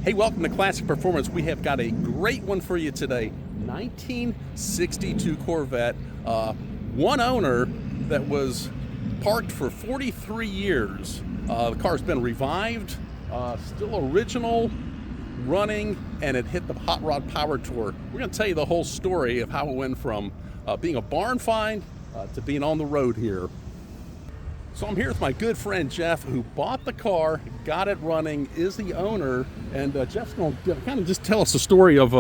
Hey, welcome to Classic Performance. We have got a great one for you today. 1962 Corvette, one owner that was parked for 43 years. The car's been revived, still original, running, and it hit the Hot Rod Power Tour. We're going to tell you the whole story of how it went from being a barn find to being on the road here. So I'm here with my good friend Jeff, who bought the car, got it running, is the owner, and Jeff's going to kind of just tell us the story of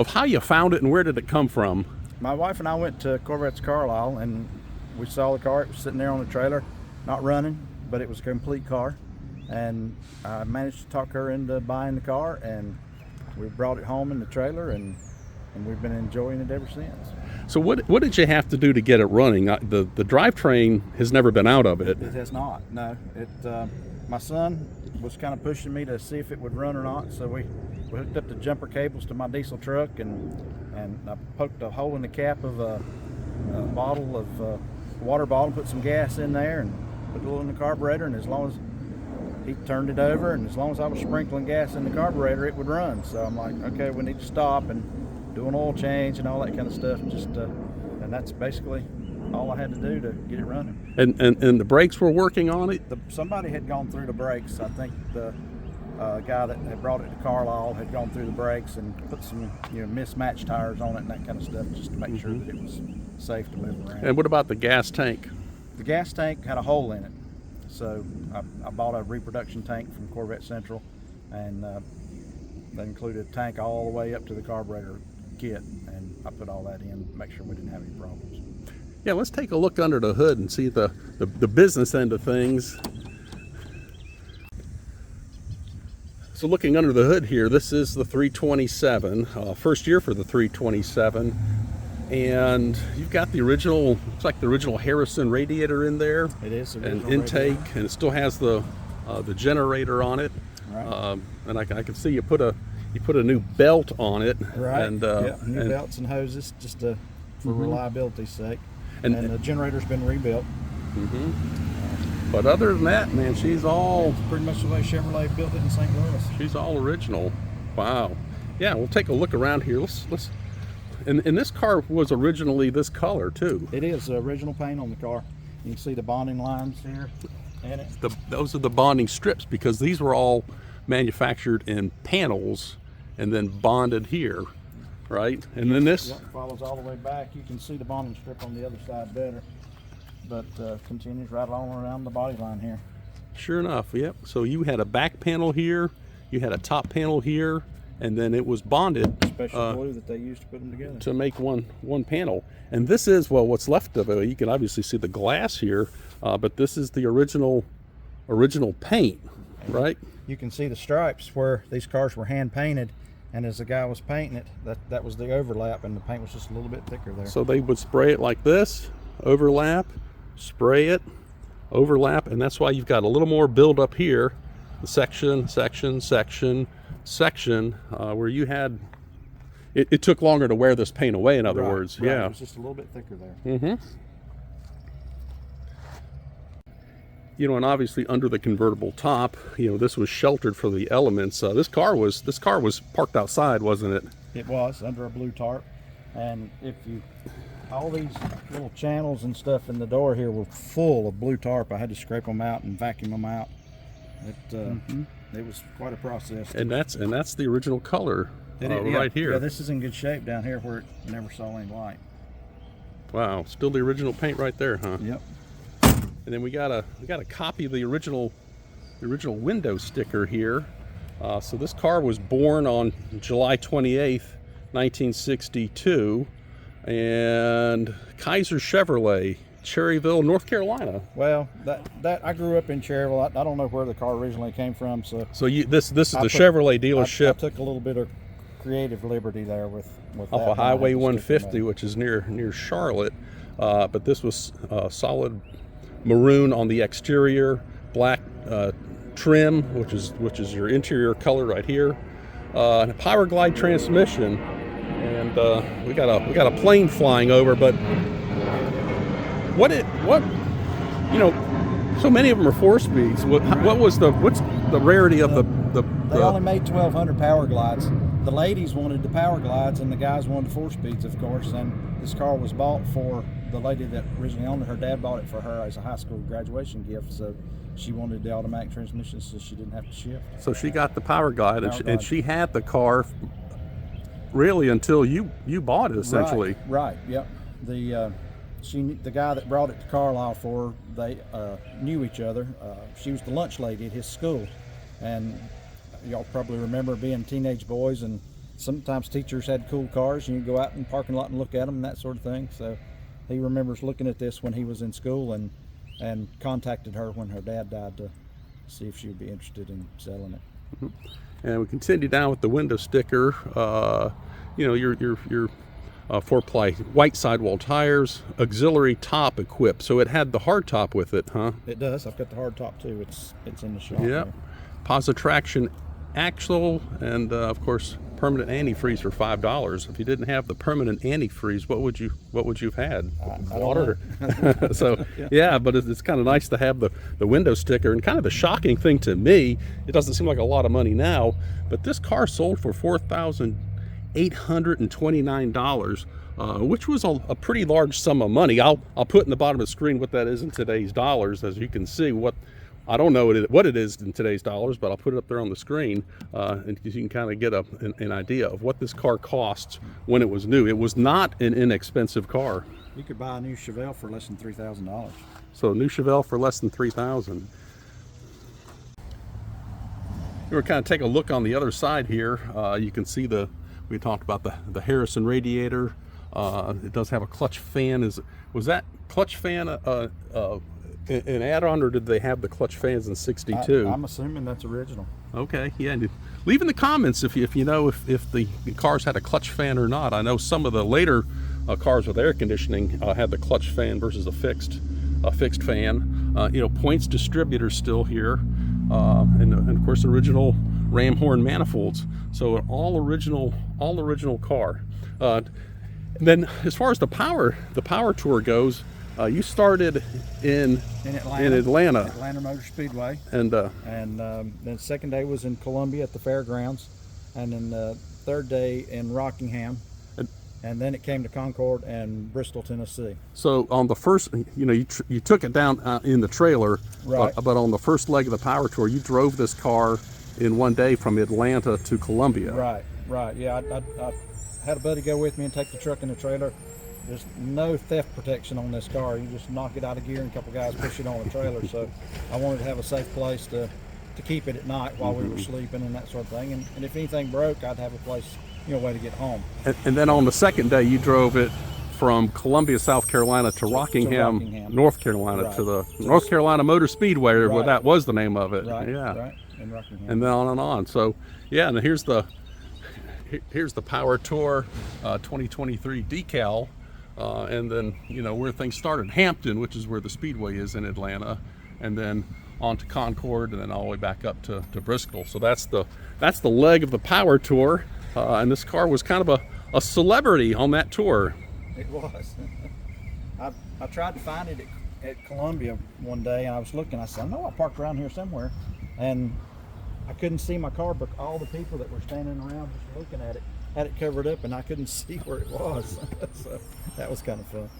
how you found it and where did it come from. My wife and I went to Corvette's Carlisle and we saw the car. It was sitting there on the trailer, not running, but it was a complete car. And I managed to talk her into buying the car, and we brought it home in the trailer, and we've been enjoying it ever since. So what did you have to do to get it running? The drivetrain has never been out of it. It has not, no. My son was kind of pushing me to see if it would run or not, so we hooked up the jumper cables to my diesel truck, and I poked a hole in the cap of a bottle of water bottle, put some gas in there, and put a little in the carburetor, and as long as he turned it over, and as long as I was sprinkling gas in the carburetor, it would run. So I'm like, okay, we need to stop and do an oil change and all that kind of stuff. And that's basically all I had to do to get it running. And the brakes were working on it? Somebody had gone through the brakes. I think the guy that had brought it to Carlisle had gone through the brakes and put some mismatched tires on it and that kind of stuff, just to make sure that it was safe to move around. And what about the gas tank? The gas tank had a hole in it. So I bought a reproduction tank from Corvette Central, and that included a tank all the way up to the carburetor kit, and I put all that in to make sure we didn't have any problems. Yeah, let's take a look under the hood and see the business end of things. So looking under the hood here, this is the 327, first year for the 327. And you've got the original, it's like the original Harrison radiator in there. It is the and original intake, radiator. And it still has the generator on it. Right. And I can see you put a new belt on it. Right. And new belts and hoses, just for reliability's sake. And the generator's been rebuilt. But other than that, man, she's all pretty much the way Chevrolet built it in St. Louis. She's all original. Wow. Yeah, we'll take a look around here. Let's. And this car was originally this color too. It is the original paint on the car. You can see the bonding lines here in it. Those are the bonding strips, because these were all manufactured in panels and then bonded here, right? And then this follows all the way back. You can see the bonding strip on the other side better, but continues right along around the body line here. Sure enough, yep. So you had a back panel here, you had a top panel here, and then it was bonded. Special glue that they used to put them together. To make one panel. And this is, well, what's left of it. You can obviously see the glass here, but this is the original paint, right? You can see the stripes where these cars were hand painted, and as the guy was painting it, that was the overlap, and the paint was just a little bit thicker there. So they would spray it like this, overlap, spray it, overlap, and that's why you've got a little more build up here, the section, where you had, it took longer to wear this paint away, in other words. Right. Yeah. It was just a little bit thicker there. And obviously under the convertible top, this was sheltered for the elements. This car was parked outside, wasn't it? It was under a blue tarp, and all these little channels and stuff in the door here were full of blue tarp. I had to scrape them out and vacuum them out. It was quite a process. And that's the original color right here. Yeah, this is in good shape down here where it never saw any light. Wow, still the original paint right there, huh? Yep. And then we got a copy of the original window sticker here. So this car was born on July 28th, 1962, and Kaiser Chevrolet, Cherryville, North Carolina. Well, that I grew up in Cherryville. I don't know where the car originally came from. So this is the Chevrolet dealership. I took a little bit of creative liberty there with off of Highway 150, which is near Charlotte. But this was solid maroon on the exterior, black trim, which is your interior color right here, and a Power Glide transmission. And we got a plane flying over, but so many of them are 4 speeds. What's the rarity of the They only made 1,200 Power Glides. The ladies wanted the Power Glides, and the guys wanted the 4-speeds, of course. And this car was bought for the lady that originally owned it. Her dad bought it for her as a high school graduation gift, so she wanted the automatic transmission so she didn't have to shift. So she got the Power Glide, and she had the car really until you bought it, essentially. Right. Yep. The guy that brought it to Carlisle for her, they knew each other. She was the lunch lady at his school, and y'all probably remember being teenage boys, and sometimes teachers had cool cars, and you go out in the parking lot and look at them and that sort of thing. So he remembers looking at this when he was in school, and contacted her when her dad died to see if she would be interested in selling it. Mm-hmm. And we continue down with the window sticker. You know, your 4-ply white sidewall tires, auxiliary top equipped. So it had the hard top with it, huh? It does. I've got the hard top too. It's in the shop. Yeah. Positive traction axle, and of course permanent antifreeze for $5. If you didn't have the permanent antifreeze, what would you have had? Water. So yeah, but it's kind of nice to have the window sticker. And kind of the shocking thing to me, it doesn't seem like a lot of money now, but this car sold for $4,829, which was a pretty large sum of money. I'll put in the bottom of the screen what that is in today's dollars, as you can see. I don't know what it is in today's dollars, but I'll put it up there on the screen, and you can kind of get an idea of what this car costs when it was new. It was not an inexpensive car. You could buy a new Chevelle for less than $3,000. So a new Chevelle for less than $3,000. We're kind of take a look on the other side here. You can see we talked about the Harrison radiator. It does have a clutch fan. Was that clutch fan an add-on, or did they have the clutch fans in '62? I'm assuming that's original. Okay, yeah. Leave in the comments if you know if the cars had a clutch fan or not. I know some of the later cars with air conditioning had the clutch fan versus a fixed fan. You know, points distributor still here, and of course original ram horn manifolds. So an all original car. And then as far as the power tour goes, you started in Atlanta. Atlanta Motor Speedway, and then the second day was in Columbia at the fairgrounds, and then the third day in Rockingham, and then it came to Concord and Bristol, Tennessee. So on the first, you know, you took it down in the trailer, right? But on the first leg of the power tour, you drove this car in one day from Atlanta to Columbia. Right. Yeah, I had a buddy go with me and take the truck and the trailer. There's no theft protection on this car. You just knock it out of gear and a couple guys push it on the trailer. So I wanted to have a safe place to keep it at night while we were sleeping and that sort of thing. And if anything broke, I'd have a place, way to get home. And then on the second day, you drove it from Columbia, South Carolina to Rockingham, North Carolina, right. to the North Carolina Motor Speedway, right. where that was the name of it. Right, yeah. Right, in Rockingham. And then on and on. So yeah, and here's the Power Tour 2023 decal. And then, where things started, Hampton, which is where the Speedway is in Atlanta, and then on to Concord, and then all the way back up to Bristol. So that's the leg of the Power Tour, and this car was kind of a celebrity on that tour. It was. I tried to find it at Columbia one day, and I was looking. I said, I know I parked around here somewhere, and I couldn't see my car, but all the people that were standing around just looking at it had it covered up, and I couldn't see where it was. So that was kind of fun.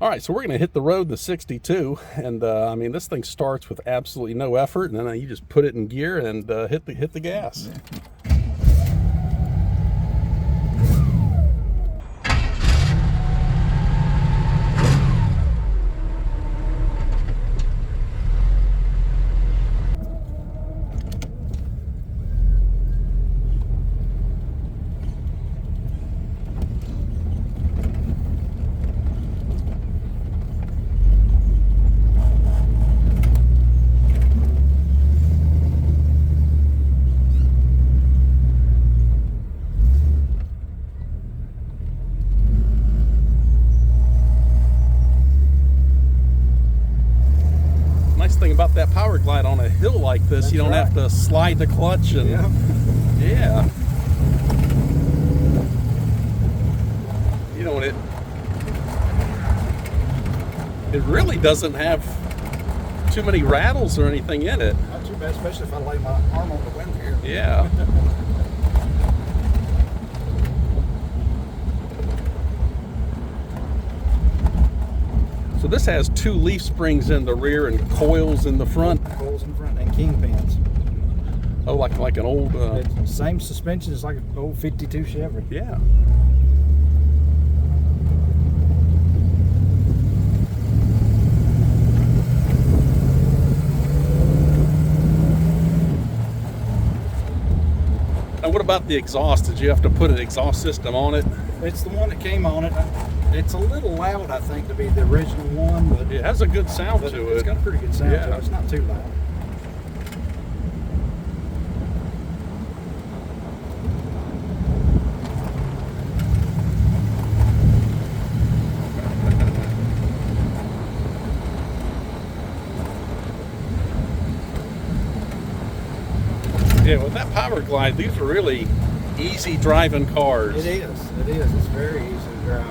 All right, so we're going to hit the road, the 62, and I mean, this thing starts with absolutely no effort, and then you just put it in gear and hit the gas. Yeah. Thing about that Power Glide on a hill like this, you don't have to slide the clutch and yeah. and it really doesn't have too many rattles or anything in it. Not too bad, especially if I lay my arm on the wind here. Yeah. So this has 2 leaf springs in the rear and coils in the front. Coils in front and kingpins. Oh, like an old... It's same suspension as like an old 52 Chevy. Yeah. Now, what about the exhaust? Did you have to put an exhaust system on it? It's the one that came on it. It's a little loud, I think, to be the original one, but It has a good sound to it. it's got a pretty good sound to Yeah. it. It's not too loud. Yeah, with that Power Glide, these are really easy driving cars. It is. It is. It's very easy to drive.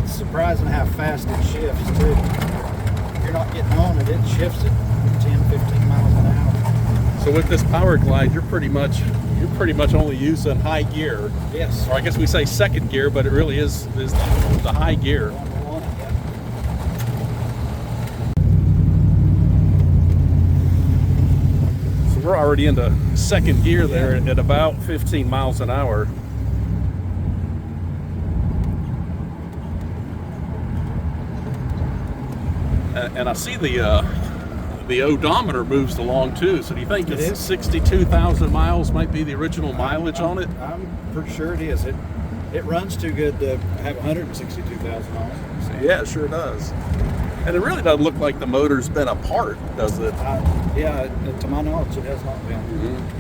It's surprising how fast it shifts, too. If you're not getting on it, it shifts at 10, 15 miles an hour. So with this Power Glide, you're pretty much only using high gear. Yes. Or I guess we say second gear, but it really is the high gear. On it, yeah. So we're already into second gear there at about 15 miles an hour. And I see the odometer moves along too. So do you think It it's is. 62,000 miles might be the original mileage on it? I'm pretty sure it is. It runs too good to have 162,000 on it. Yeah, it sure does. And it really doesn't look like the motor's been apart, does it? Yeah, to my knowledge, it has not been. Mm-hmm.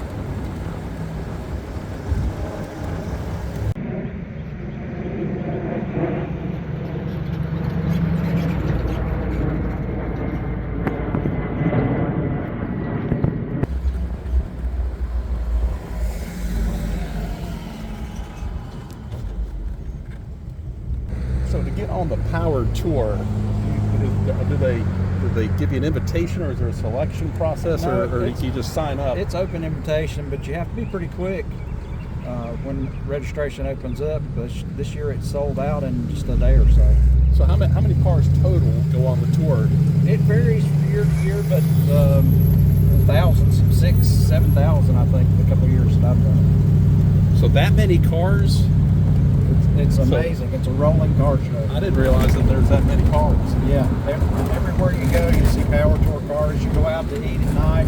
So to get on the Powered Tour, do they give you an invitation, or is there a selection process, No, or do you just sign up? It's open invitation, but you have to be pretty quick when registration opens up. But this year it's sold out in just a day or so. So how many cars total go on the tour? It varies from year to year, but thousands, 6,000, 7,000, I think, the couple of years that I've done So that many cars? it. It's amazing. It's a rolling car show. I didn't realize that there's that many cars. Yeah, everywhere you go, you see Power Tour cars. You go out to eat at night,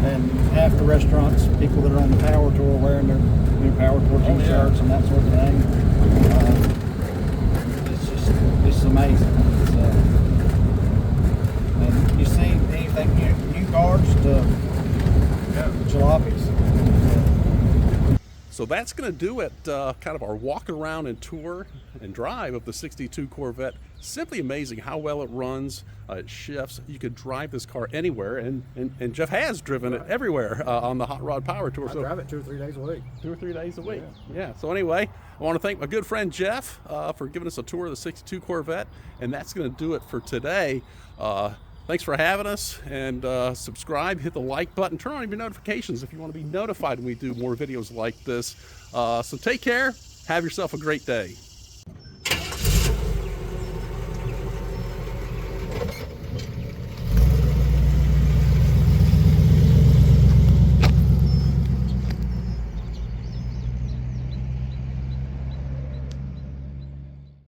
and half the restaurants, people that are on the Power Tour wearing their Power Tour t-shirts and that sort of thing. It's amazing. And you see anything new cars to jalopies. So that's going to do it, kind of our walk around and tour and drive of the 62 Corvette. Simply amazing how well it runs. It shifts. You could drive this car anywhere, and Jeff has driven it everywhere on the Hot Rod Power Tour. I drive it 2 or 3 days a week. 2 or 3 days a week. Yeah. So anyway, I want to thank my good friend Jeff for giving us a tour of the 62 Corvette, and that's going to do it for today. Thanks for having us, and subscribe, hit the like button, turn on your notifications if you want to be notified when we do more videos like this. So take care. Have yourself a great day.